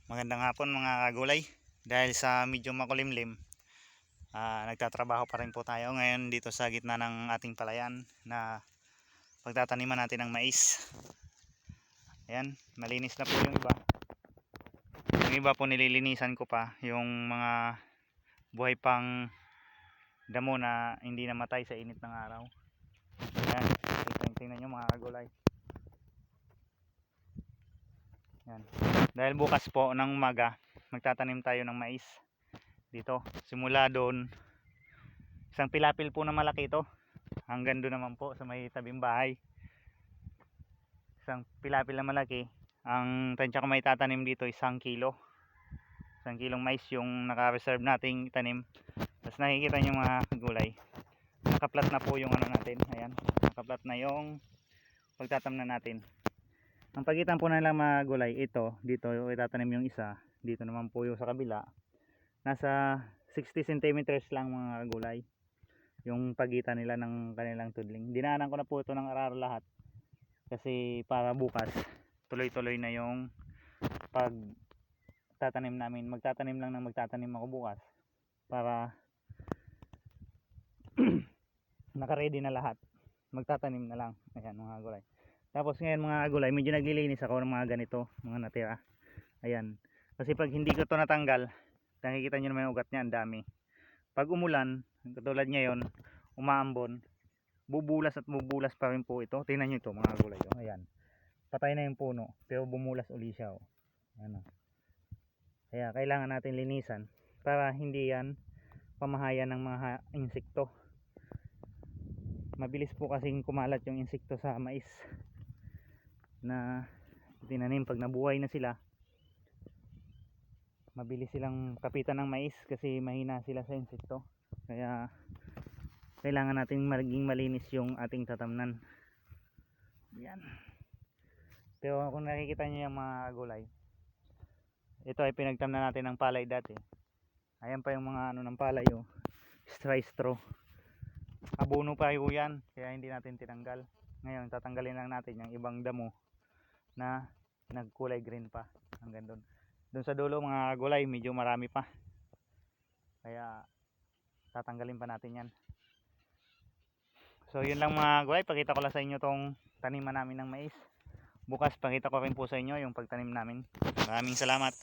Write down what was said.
Magandang hapon mga kagulay. Dahil sa medyo makulimlim, nagtatrabaho pa rin po tayo ngayon dito sa gitna ng ating palayan na pagtataniman natin ng mais. Ayan, malinis na po yung iba. Yung iba po nililinisan ko pa, yung mga buhay pang damo na hindi namatay sa init ng araw. Ayan, tingnan nyo mga kagulay. Yan. Dahil bukas po ng umaga magtatanim tayo ng mais dito. Simula doon, isang pilapil po na malaki ito, hanggang doon naman po sa may tabing bahay. Isang pilapil na malaki. Ang tansya ko may tatanim dito 1 kilo. 1 kilong mais yung naka-reserve nating itanim. Tapos nakikita nyo mga gulay, nakaplat na po yung ano natin. Ayan, nakaplat na yung pagtatamnan natin. Ang pagitan po na lang mga gulay, ito dito itatanim yung isa, dito naman po yung sa kabila, nasa 60 centimeters lang mga gulay yung pagitan nila ng kanilang tudling. Dinaanan ko na po ito ng araro lahat kasi para bukas tuloy-tuloy na yung pagtatanim namin. Magtatanim ako bukas para naka-ready na lahat, magtatanim na lang. Ayan mga gulay. Tapos ngayon mga gulay, medyo naglilinis ako ng mga ganito, mga natira. Ayan, kasi pag hindi ko to natanggal, nakikita nyo naman yung ugat nya, ang dami. Pag umulan, katulad ngayon, umaambon, bubulas at bubulas pa rin po ito. Tingnan nyo ito mga gulay. Oh. Ayan, patay na yung puno, pero bumulas uli siya. Oh. Ayan, oh. Kaya kailangan natin linisan para hindi yan pamahayan ng mga insekto. Mabilis po kasing kumalat yung insekto sa mais na tinanim. Pag nabuhay na sila, mabilis silang kapitan ng mais kasi mahina sila sa insekto. Kaya kailangan natin maging malinis yung ating tatamnan. Yan. Pero kung nakikita nyo yung mga gulay, ito ay pinagtamnan natin ng palay dati. Ayan pa yung mga ano ng palay, oh. Straw. Abono pa yun yan, kaya hindi natin tinanggal. Ngayon tatanggalin lang natin yung ibang damo na nagkulay green pa hanggang doon. Doon sa dulo mga gulay medyo marami pa, kaya tatanggalin pa natin yan. So yun lang mga gulay, pakita ko lang sa inyo tong taniman namin ng mais. Bukas pakita ko rin po sa inyo yung pagtanim namin. Maraming salamat.